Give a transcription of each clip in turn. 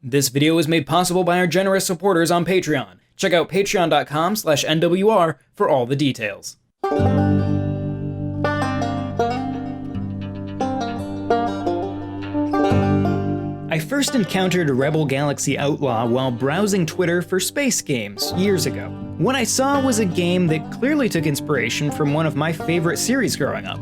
This video was made possible by our generous supporters on Patreon. Check out patreon.com/NWR for all the details. I first encountered Rebel Galaxy Outlaw while browsing Twitter for space games years ago. What I saw was a game that clearly took inspiration from one of my favorite series growing up.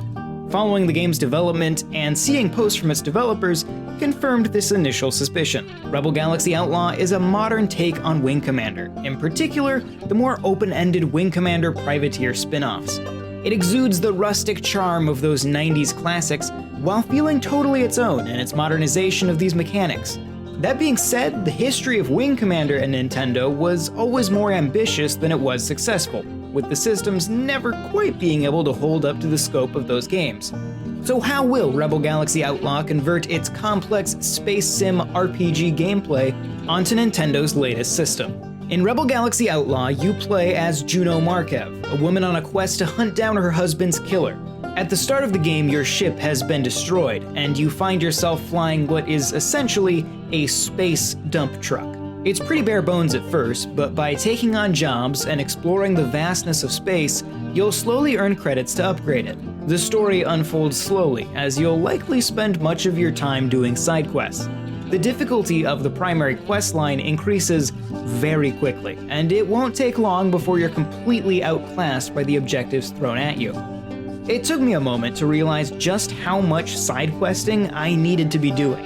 Following the game's development and seeing posts from its developers confirmed this initial suspicion. Rebel Galaxy Outlaw is a modern take on Wing Commander, in particular, the more open-ended Wing Commander Privateer spin-offs. It exudes the rustic charm of those 90s classics while feeling totally its own in its modernization of these mechanics. That being said, the history of Wing Commander and Nintendo was always more ambitious than it was successful, with the systems never quite being able to hold up to the scope of those games. So how will Rebel Galaxy Outlaw convert its complex space sim RPG gameplay onto Nintendo's latest system? In Rebel Galaxy Outlaw, you play as Juno Markev, a woman on a quest to hunt down her husband's killer. At the start of the game, your ship has been destroyed, and you find yourself flying what is essentially a space dump truck. It's pretty bare bones at first, but by taking on jobs and exploring the vastness of space, you'll slowly earn credits to upgrade it. The story unfolds slowly, as you'll likely spend much of your time doing side quests. The difficulty of the primary quest line increases very quickly, and it won't take long before you're completely outclassed by the objectives thrown at you. It took me a moment to realize just how much side questing I needed to be doing.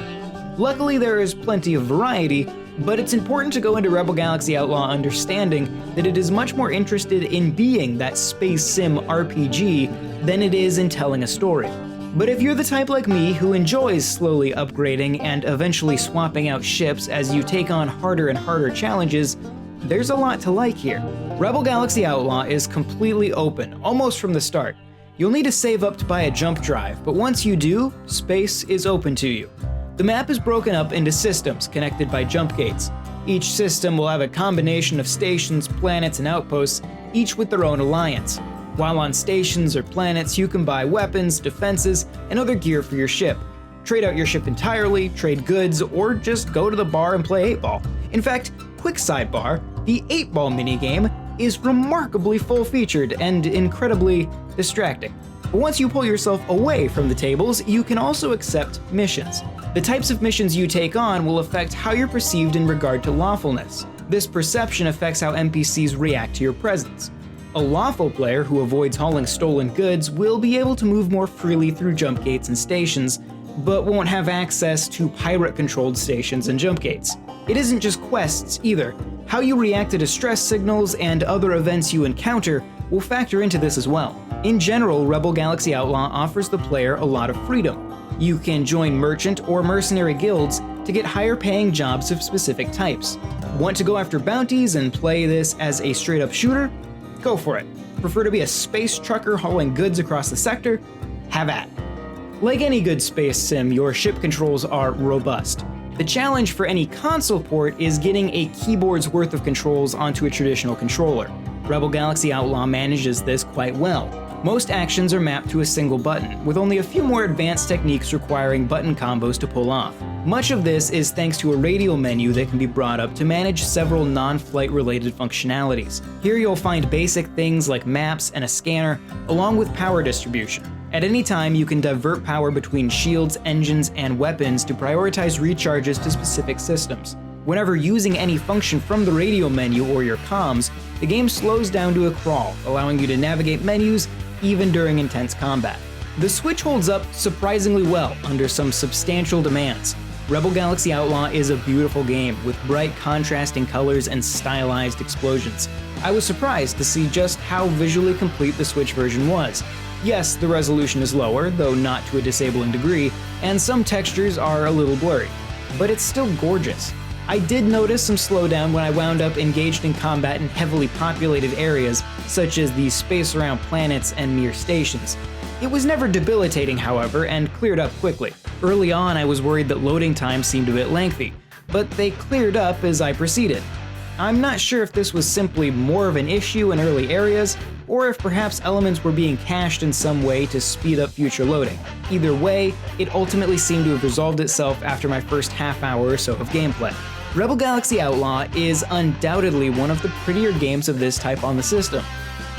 Luckily, there is plenty of variety, but it's important to go into Rebel Galaxy Outlaw understanding that it is much more interested in being that space sim RPG than it is in telling a story. But if you're the type like me who enjoys slowly upgrading and eventually swapping out ships as you take on harder and harder challenges, there's a lot to like here. Rebel Galaxy Outlaw is completely open, almost from the start. You'll need to save up to buy a jump drive, but once you do, space is open to you. The map is broken up into systems connected by jump gates. Each system will have a combination of stations, planets, and outposts, each with their own alliance. While on stations or planets, you can buy weapons, defenses, and other gear for your ship. Trade out your ship entirely, trade goods, or just go to the bar and play 8-ball. In fact, quick sidebar, the 8-ball minigame is remarkably full-featured and incredibly distracting. But once you pull yourself away from the tables, you can also accept missions. The types of missions you take on will affect how you're perceived in regard to lawfulness. This perception affects how NPCs react to your presence. A lawful player who avoids hauling stolen goods will be able to move more freely through jump gates and stations, but won't have access to pirate-controlled stations and jump gates. It isn't just quests either. How you react to distress signals and other events you encounter will factor into this as well. In general, Rebel Galaxy Outlaw offers the player a lot of freedom. You can join merchant or mercenary guilds to get higher-paying jobs of specific types. Want to go after bounties and play this as a straight-up shooter? Go for it. Prefer to be a space trucker hauling goods across the sector? Have at it. Like any good space sim, your ship controls are robust. The challenge for any console port is getting a keyboard's worth of controls onto a traditional controller. Rebel Galaxy Outlaw manages this quite well. Most actions are mapped to a single button, with only a few more advanced techniques requiring button combos to pull off. Much of this is thanks to a radial menu that can be brought up to manage several non-flight related functionalities. Here you'll find basic things like maps and a scanner, along with power distribution. At any time, you can divert power between shields, engines, and weapons to prioritize recharges to specific systems. Whenever using any function from the radio menu or your comms, the game slows down to a crawl, allowing you to navigate menus even during intense combat. The Switch holds up surprisingly well under some substantial demands. Rebel Galaxy Outlaw is a beautiful game with bright contrasting colors and stylized explosions. I was surprised to see just how visually complete the Switch version was. Yes, the resolution is lower, though not to a disabling degree, and some textures are a little blurry, but it's still gorgeous. I did notice some slowdown when I wound up engaged in combat in heavily populated areas, such as the space around planets and near stations. It was never debilitating, however, and cleared up quickly. Early on, I was worried that loading times seemed a bit lengthy, but they cleared up as I proceeded. I'm not sure if this was simply more of an issue in early areas, or if perhaps elements were being cached in some way to speed up future loading. Either way, it ultimately seemed to have resolved itself after my first half hour or so of gameplay. Rebel Galaxy Outlaw is undoubtedly one of the prettier games of this type on the system.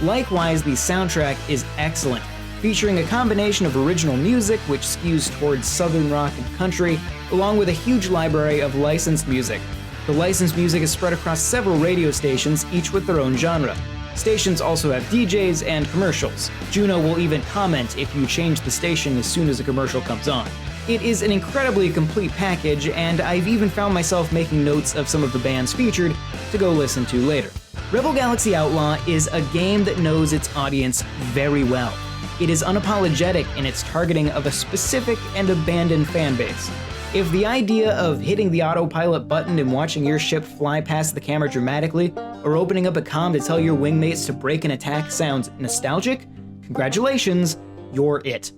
Likewise, the soundtrack is excellent, featuring a combination of original music which skews towards southern rock and country, along with a huge library of licensed music. The licensed music is spread across several radio stations, each with their own genre. Stations also have DJs and commercials. Juno will even comment if you change the station as soon as a commercial comes on. It is an incredibly complete package, and I've even found myself making notes of some of the bands featured to go listen to later. Rebel Galaxy Outlaw is a game that knows its audience very well. It is unapologetic in its targeting of a specific and abandoned fan base. If the idea of hitting the autopilot button and watching your ship fly past the camera dramatically, or opening up a comm to tell your wingmates to break an attack sounds nostalgic, congratulations, you're it.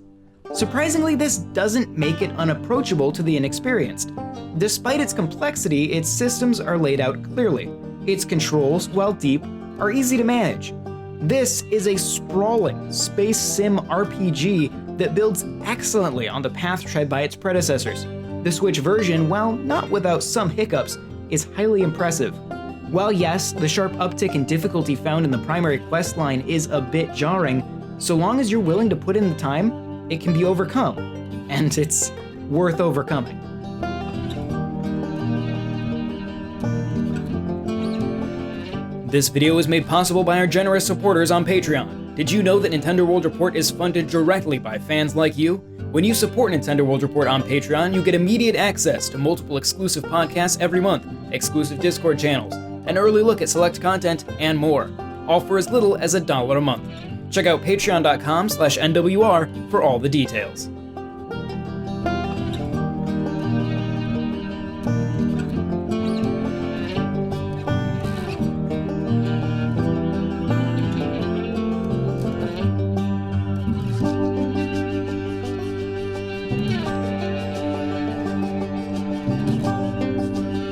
Surprisingly, this doesn't make it unapproachable to the inexperienced. Despite its complexity, its systems are laid out clearly. Its controls, while deep, are easy to manage. This is a sprawling space sim RPG that builds excellently on the path tread by its predecessors. The Switch version, while not without some hiccups, is highly impressive. While yes, the sharp uptick in difficulty found in the primary questline is a bit jarring, so long as you're willing to put in the time, it can be overcome, and it's worth overcoming. This video was made possible by our generous supporters on Patreon. Did you know that Nintendo World Report is funded directly by fans like you? When you support Nintendo World Report on Patreon, you get immediate access to multiple exclusive podcasts every month, exclusive Discord channels, an early look at select content, and more, all for as little as $1 a month. Check out patreon.com/NWR for all the details.